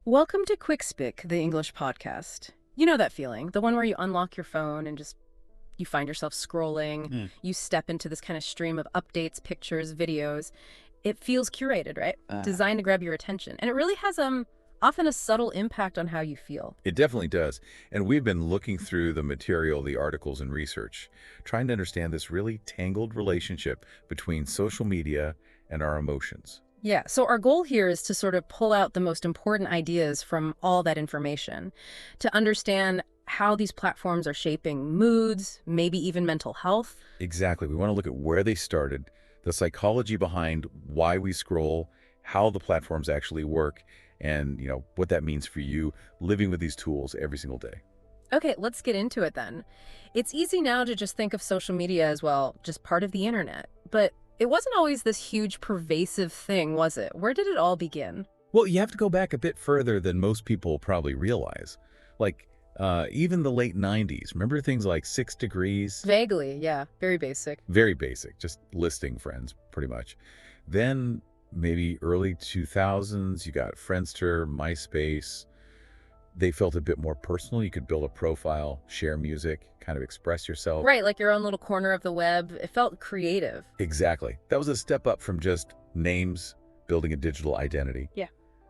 Welcome to Quick Spick, the English podcast. You know that feeling, the one where you unlock your phone and just you find yourself scrolling, Mm. you step into this kind of stream of updates, pictures, videos. It feels curated, right? Ah. Designed to grab your attention. And it really has often a subtle impact on how you feel. It definitely does. And we've been looking through the material, the articles and research, trying to understand this really tangled relationship between social media and our emotions. Yeah, so our goal here is to sort of pull out the most important ideas from all that information, to understand how these platforms are shaping moods, maybe even mental health. Exactly. We want to look at where they started, the psychology behind why we scroll, how the platforms actually work, and, what that means for you living with these tools every single day. Okay, let's get into it then. It's easy now to just think of social media as, well, just part of the internet. But it wasn't always this huge pervasive thing, was it? Where did it all begin? Well, you have to go back a bit further than most people probably realize. Like, even the late 90s. Remember things like 6 Degrees? Vaguely, yeah, very basic. Very basic, just listing friends, pretty much. Then maybe early 2000s, you got Friendster, MySpace. They felt a bit more personal. You could build a profile, share music, kind of express yourself. Right, like your own little corner of the web. It felt creative. Exactly. That was a step up from just names, building a digital identity. Yeah.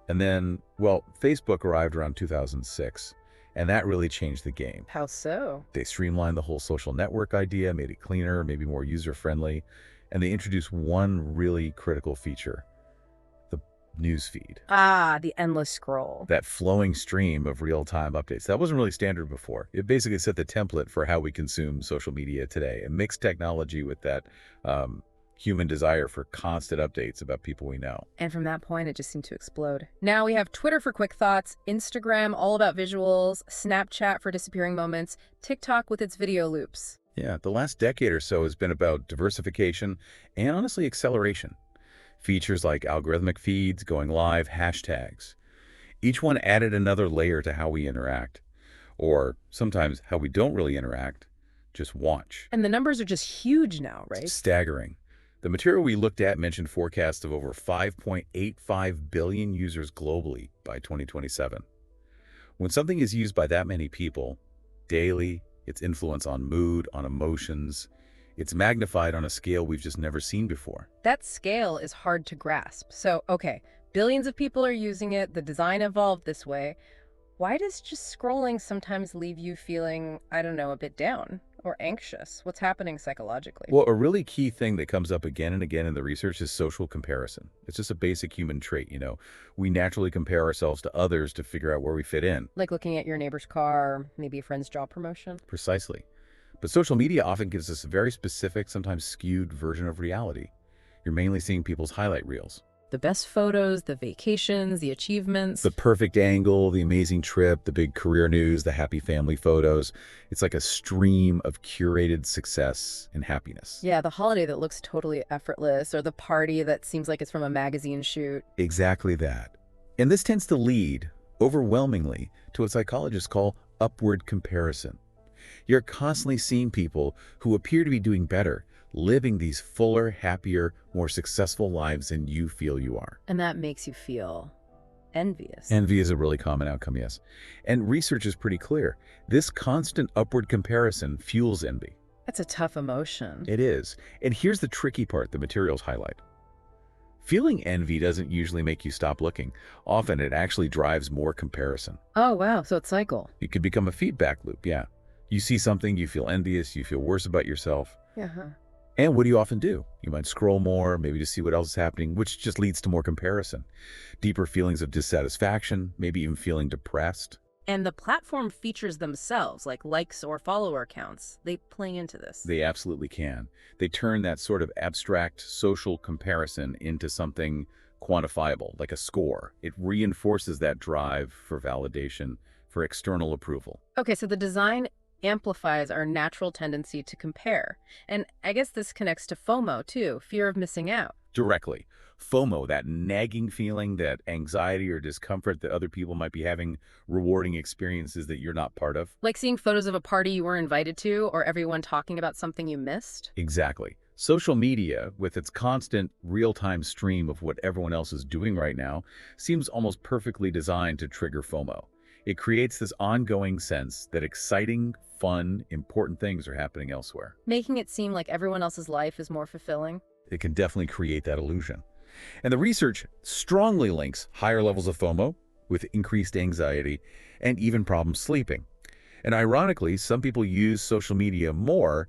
And then, well, Facebook arrived around 2006, and that really changed the game. How so? They streamlined the whole social network idea, made it cleaner, maybe more user-friendly, and they introduced one really critical feature, the news feed. Ah, the endless scroll. That flowing stream of real-time updates. That wasn't really standard before. It basically set the template for how we consume social media today and mixed technology with that human desire for constant updates about people we know. And from that point, it just seemed to explode. Now we have Twitter for quick thoughts, Instagram all about visuals, Snapchat for disappearing moments, TikTok with its video loops. Yeah, the last decade or so has been about diversification and honestly acceleration. Features like algorithmic feeds, going live, hashtags. Each one added another layer to how we interact. Or sometimes how we don't really interact, just watch. And the numbers are just huge now, It's right? staggering. The material we looked at mentioned forecasts of over 5.85 billion users globally by 2027. When something is used by that many people, daily, its influence on mood, on emotions, it's magnified on a scale we've just never seen before. That scale is hard to grasp. So, okay, billions of people are using it, the design evolved this way. Why does just scrolling sometimes leave you feeling, I don't know, a bit down or anxious? What's happening psychologically? Well, a really key thing that comes up again and again in the research is social comparison. It's just a basic human trait. We naturally compare ourselves to others to figure out where we fit in. Like looking at your neighbor's car, maybe a friend's job promotion? Precisely. But social media often gives us a very specific, sometimes skewed version of reality. You're mainly seeing people's highlight reels. The best photos, the vacations, the achievements. The perfect angle, the amazing trip, the big career news, the happy family photos. It's like a stream of curated success and happiness. Yeah, the holiday that looks totally effortless, or the party that seems like it's from a magazine shoot. Exactly that. And this tends to lead, overwhelmingly, to what psychologists call upward comparison. You're constantly seeing people who appear to be doing better, living these fuller, happier, more successful lives than you feel you are. And that makes you feel envious. Envy is a really common outcome, yes. And research is pretty clear. This constant upward comparison fuels envy. That's a tough emotion. It is. And here's the tricky part the materials highlight. Feeling envy doesn't usually make you stop looking. Often it actually drives more comparison. Oh, wow. So it's cycle. It could become a feedback loop, yeah. You see something, you feel envious, you feel worse about yourself. Yeah. And what do you often do? You might scroll more, maybe to see what else is happening, which just leads to more comparison. Deeper feelings of dissatisfaction, maybe even feeling depressed. And the platform features themselves, like likes or follower counts, they play into this. They absolutely can. They turn that sort of abstract social comparison into something quantifiable, like a score. It reinforces that drive for validation, for external approval. Okay, so the design amplifies our natural tendency to compare. And I guess this connects to FOMO too, fear of missing out. Directly. FOMO, that nagging feeling, that anxiety or discomfort that other people might be having, rewarding experiences that you're not part of. Like seeing photos of a party you were invited to or everyone talking about something you missed. Exactly. Social media, with its constant real-time stream of what everyone else is doing right now, seems almost perfectly designed to trigger FOMO. It creates this ongoing sense that exciting, fun, important things are happening elsewhere. Making it seem like everyone else's life is more fulfilling. It can definitely create that illusion. And the research strongly links higher levels of FOMO with increased anxiety and even problems sleeping. And ironically, some people use social media more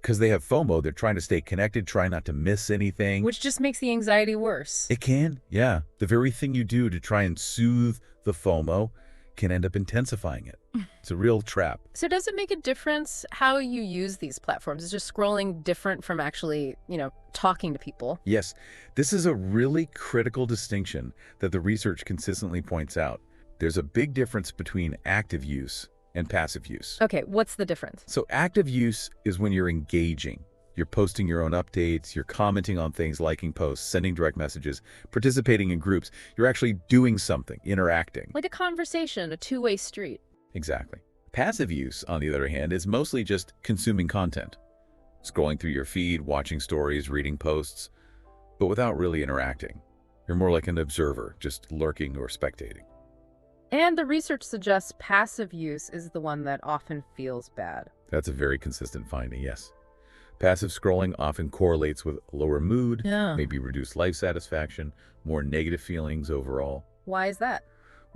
because they have FOMO. They're trying to stay connected, try not to miss anything. Which just makes the anxiety worse. It can, yeah. The very thing you do to try and soothe the FOMO can end up intensifying it. It's a real trap. So does it make a difference how you use these platforms? Is just scrolling different from actually, talking to people? Yes, this is a really critical distinction that the research consistently points out. There's a big difference between active use and passive use. Okay, what's the difference? So active use is when you're engaging. You're posting your own updates, you're commenting on things, liking posts, sending direct messages, participating in groups. You're actually doing something, interacting. Like a conversation, a two-way street. Exactly. Passive use, on the other hand, is mostly just consuming content. Scrolling through your feed, watching stories, reading posts, but without really interacting. You're more like an observer, just lurking or spectating. And the research suggests passive use is the one that often feels bad. That's a very consistent finding, yes. Passive scrolling often correlates with lower mood, maybe reduced life satisfaction, more negative feelings overall. Why is that?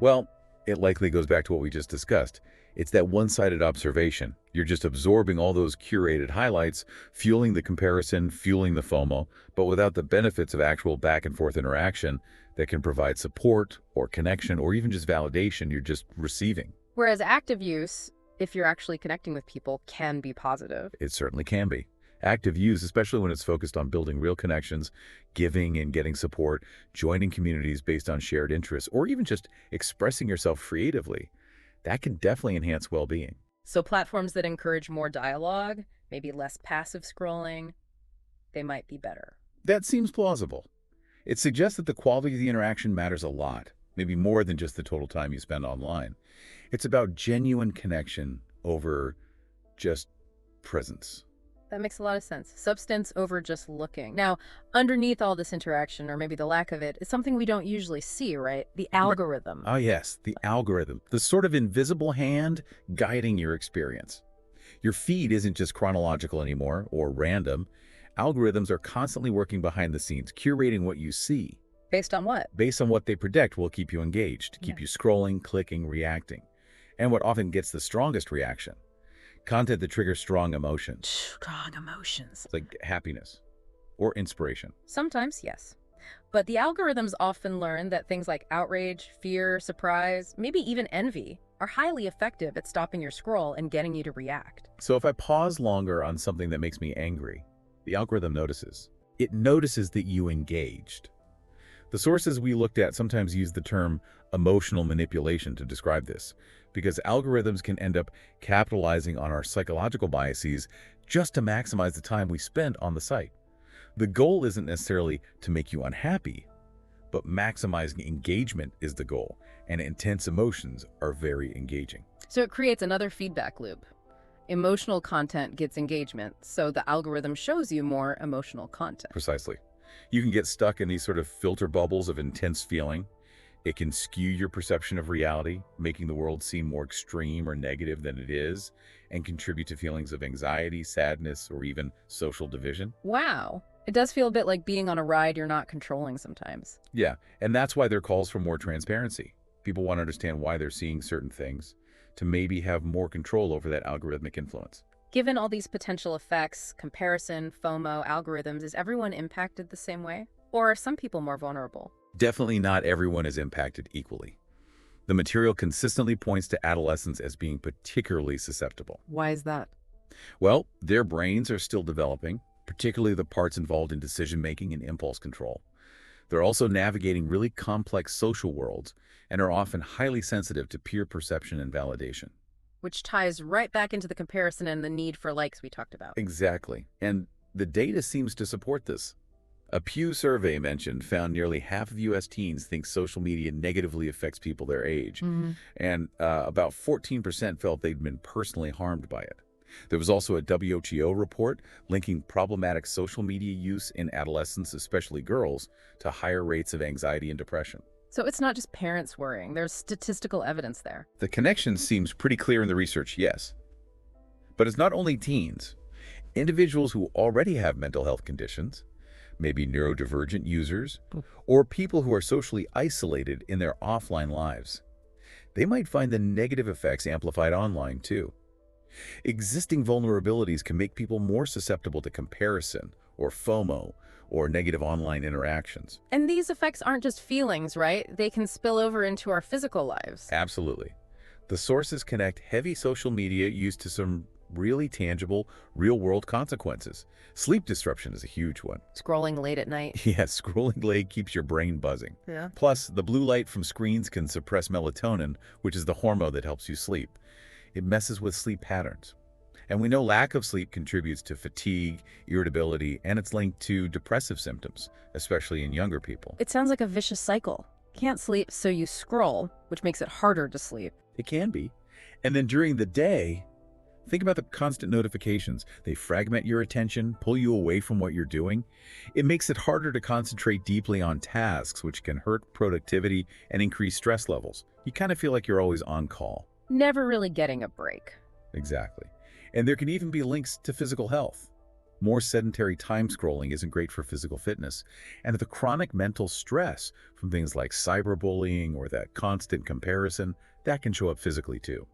Well, it likely goes back to what we just discussed. It's that one-sided observation. You're just absorbing all those curated highlights, fueling the comparison, fueling the FOMO, but without the benefits of actual back-and-forth interaction that can provide support or connection or even just validation you're just receiving. Whereas active use, if you're actually connecting with people, can be positive. It certainly can be. Active use, especially when it's focused on building real connections, giving and getting support, joining communities based on shared interests, or even just expressing yourself creatively, that can definitely enhance well-being. So platforms that encourage more dialogue, maybe less passive scrolling, they might be better. That seems plausible. It suggests that the quality of the interaction matters a lot, maybe more than just the total time you spend online. It's about genuine connection over just presence. That makes a lot of sense. Substance over just looking. Now, underneath all this interaction, or maybe the lack of it, is something we don't usually see, right? The algorithm. Oh yes, the algorithm, the sort of invisible hand guiding your experience. Your feed isn't just chronological anymore or random. Algorithms are constantly working behind the scenes, curating what you see. Based on what? Based on what they predict will keep you engaged, keep you scrolling, clicking, reacting. And what often gets the strongest reaction? Content that triggers strong emotions. Strong emotions. Like happiness or inspiration. Sometimes, yes. But the algorithms often learn that things like outrage, fear, surprise, maybe even envy, are highly effective at stopping your scroll and getting you to react. So if I pause longer on something that makes me angry, the algorithm notices. It notices that you engaged. The sources we looked at sometimes use the term emotional manipulation to describe this, because algorithms can end up capitalizing on our psychological biases just to maximize the time we spend on the site. The goal isn't necessarily to make you unhappy, but maximizing engagement is the goal, and intense emotions are very engaging. So it creates another feedback loop. Emotional content gets engagement, so the algorithm shows you more emotional content. Precisely. You can get stuck in these sort of filter bubbles of intense feeling. It can skew your perception of reality, making the world seem more extreme or negative than it is, and contribute to feelings of anxiety, sadness, or even social division. Wow. It does feel a bit like being on a ride you're not controlling sometimes. Yeah, and that's why there are calls for more transparency. People want to understand why they're seeing certain things, to maybe have more control over that algorithmic influence. Given all these potential effects, comparison, FOMO, algorithms, is everyone impacted the same way? Or are some people more vulnerable? Definitely not everyone is impacted equally. The material consistently points to adolescents as being particularly susceptible. Why is that? Well, their brains are still developing, particularly the parts involved in decision-making and impulse control. They're also navigating really complex social worlds and are often highly sensitive to peer perception and validation. Which ties right back into the comparison and the need for likes we talked about. Exactly. And the data seems to support this. A Pew survey found nearly half of U.S. teens think social media negatively affects people their age, and about 14% felt they'd been personally harmed by it. There was also a WHO report linking problematic social media use in adolescents, especially girls, to higher rates of anxiety and depression. So it's not just parents worrying, there's statistical evidence there. The connection seems pretty clear in the research, yes. But it's not only teens. Individuals who already have mental health conditions, maybe neurodivergent users, or people who are socially isolated in their offline lives, they might find the negative effects amplified online too. Existing vulnerabilities can make people more susceptible to comparison or FOMO or negative online interactions. And these effects aren't just feelings, right? They can spill over into our physical lives. Absolutely. The sources connect heavy social media use to some really tangible, real-world consequences. Sleep disruption is a huge one. Scrolling late at night. Yes, scrolling late keeps your brain buzzing. Yeah. Plus, the blue light from screens can suppress melatonin, which is the hormone that helps you sleep. It messes with sleep patterns. And we know lack of sleep contributes to fatigue, irritability, and it's linked to depressive symptoms, especially in younger people. It sounds like a vicious cycle. Can't sleep, so you scroll, which makes it harder to sleep. It can be. And then during the day, think about the constant notifications. They fragment your attention, pull you away from what you're doing. It makes it harder to concentrate deeply on tasks, which can hurt productivity and increase stress levels. You kind of feel like you're always on call. Never really getting a break. Exactly. And there can even be links to physical health. More sedentary time scrolling isn't great for physical fitness, and the chronic mental stress from things like cyberbullying or that constant comparison, that can show up physically too.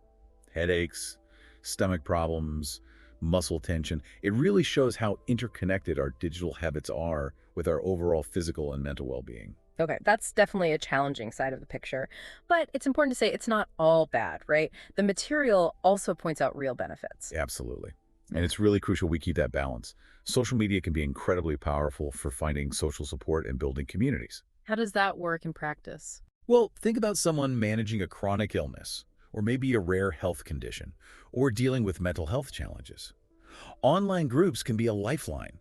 Headaches, stomach problems, muscle tension. It really shows how interconnected our digital habits are with our overall physical and mental well-being. Okay, that's definitely a challenging side of the picture. But it's important to say it's not all bad, right? The material also points out real benefits. Absolutely. And it's really crucial we keep that balance. Social media can be incredibly powerful for finding social support and building communities. How does that work in practice? Well, think about someone managing a chronic illness, or maybe a rare health condition, or dealing with mental health challenges. Online groups can be a lifeline.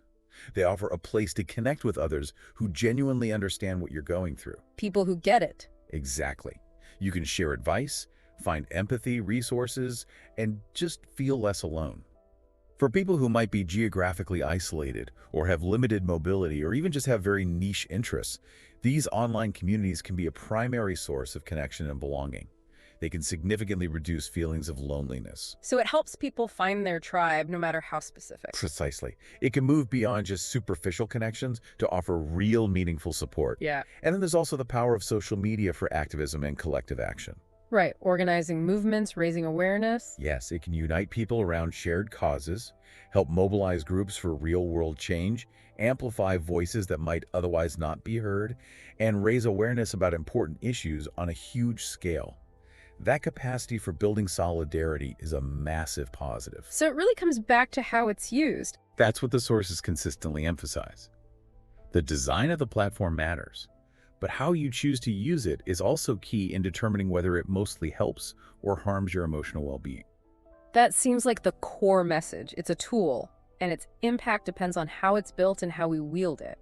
They offer a place to connect with others who genuinely understand what you're going through. People who get it. Exactly. You can share advice, find empathy, resources, and just feel less alone. For people who might be geographically isolated or have limited mobility or even just have very niche interests, these online communities can be a primary source of connection and belonging. They can significantly reduce feelings of loneliness. So it helps people find their tribe, no matter how specific. Precisely. It can move beyond just superficial connections to offer real meaningful support. Yeah. And then there's also the power of social media for activism and collective action. Right. Organizing movements, raising awareness. Yes, it can unite people around shared causes, help mobilize groups for real-world change, amplify voices that might otherwise not be heard, and raise awareness about important issues on a huge scale. That capacity for building solidarity is a massive positive. So it really comes back to how it's used. That's what the sources consistently emphasize. The design of the platform matters, but how you choose to use it is also key in determining whether it mostly helps or harms your emotional well-being. That seems like the core message. It's a tool, and its impact depends on how it's built and how we wield it.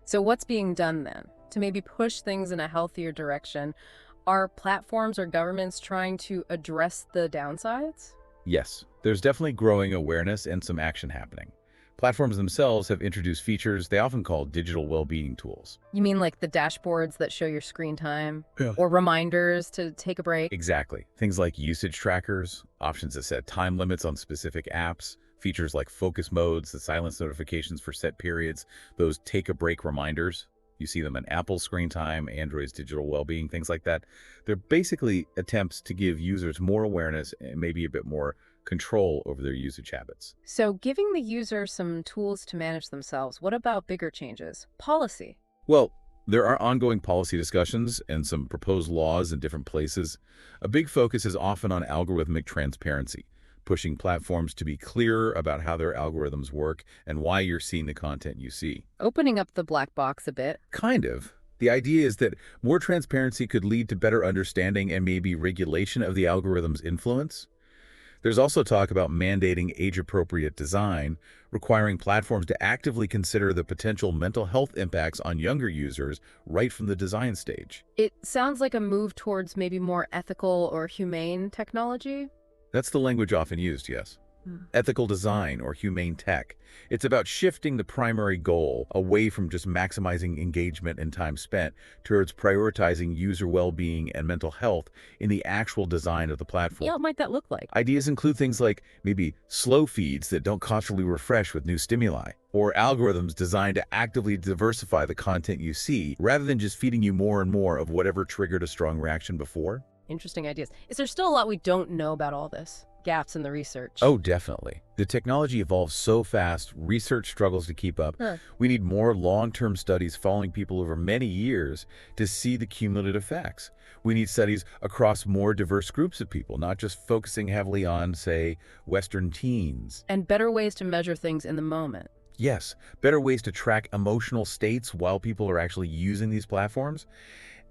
So what's being done then to maybe push things in a healthier direction? Are platforms or governments trying to address the downsides? Yes, there's definitely growing awareness and some action happening. Platforms themselves have introduced features they often call digital well-being tools. You mean like the dashboards that show your screen time? Yeah. Or reminders to take a break? Exactly. Things like usage trackers, options to set time limits on specific apps, features like focus modes, the silence notifications for set periods, those take-a-break reminders. You see them in Apple's screen time, Android's digital well-being, things like that. They're basically attempts to give users more awareness and maybe a bit more control over their usage habits. So giving the user some tools to manage themselves, what about bigger changes? Policy. Well, there are ongoing policy discussions and some proposed laws in different places. A big focus is often on algorithmic transparency, pushing platforms to be clearer about how their algorithms work and why you're seeing the content you see. Opening up the black box a bit. Kind of. The idea is that more transparency could lead to better understanding and maybe regulation of the algorithm's influence. There's also talk about mandating age-appropriate design, requiring platforms to actively consider the potential mental health impacts on younger users right from the design stage. It sounds like a move towards maybe more ethical or humane technology. That's the language often used, yes. ethical design, or humane tech. It's about shifting the primary goal away from just maximizing engagement and time spent towards prioritizing user well-being and mental health in the actual design of the platform. Yeah, what might that look like? Ideas include things like maybe slow feeds that don't constantly refresh with new stimuli, or algorithms designed to actively diversify the content you see rather than just feeding you more and more of whatever triggered a strong reaction before. Interesting ideas. Is there still a lot we don't know about all this? Gaps in the research? Oh, definitely. The technology evolves so fast, research struggles to keep up. Huh. We need more long-term studies following people over many years to see the cumulative effects. We need studies across more diverse groups of people, not just focusing heavily on, say, Western teens. And better ways to measure things in the moment. Yes, better ways to track emotional states while people are actually using these platforms.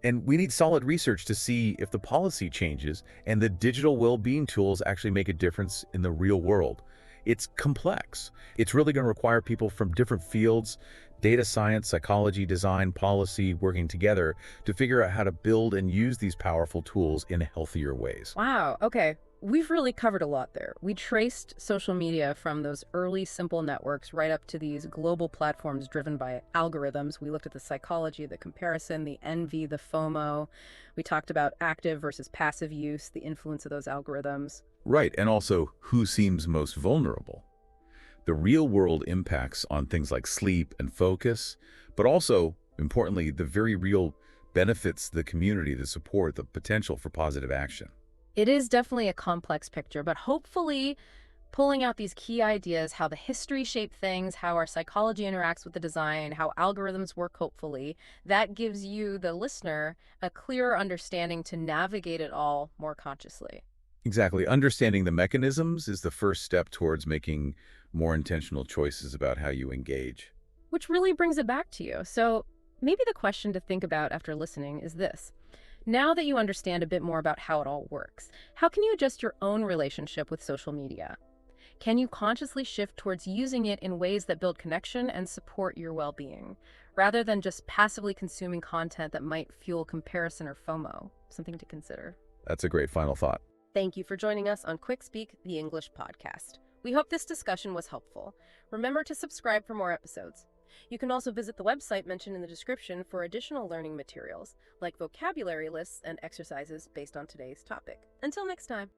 And we need solid research to see if the policy changes and the digital well-being tools actually make a difference in the real world. It's complex. It's really going to require people from different fields, data science, psychology, design, policy, working together to figure out how to build and use these powerful tools in healthier ways. Wow, okay. We've really covered a lot there. We traced social media from those early simple networks right up to these global platforms driven by algorithms. We looked at the psychology, the comparison, the envy, the FOMO. We talked about active versus passive use, the influence of those algorithms. Right, and also who seems most vulnerable. The real-world impacts on things like sleep and focus, but also, importantly, the very real benefits to the community, the support, the potential for positive action. It is definitely a complex picture, but hopefully pulling out these key ideas, how the history shaped things, how our psychology interacts with the design, how algorithms work, hopefully, that gives you, the listener, a clearer understanding to navigate it all more consciously. Exactly. Understanding the mechanisms is the first step towards making more intentional choices about how you engage. Which really brings it back to you. So maybe the question to think about after listening is this. Now that you understand a bit more about how it all works, how can you adjust your own relationship with social media? Can you consciously shift towards using it in ways that build connection and support your well-being, rather than just passively consuming content that might fuel comparison or FOMO? Something to consider. That's a great final thought. Thank you for joining us on Quick Speak, the English podcast. We hope this discussion was helpful. Remember to subscribe for more episodes. You can also visit the website mentioned in the description for additional learning materials, like vocabulary lists and exercises based on today's topic. Until next time.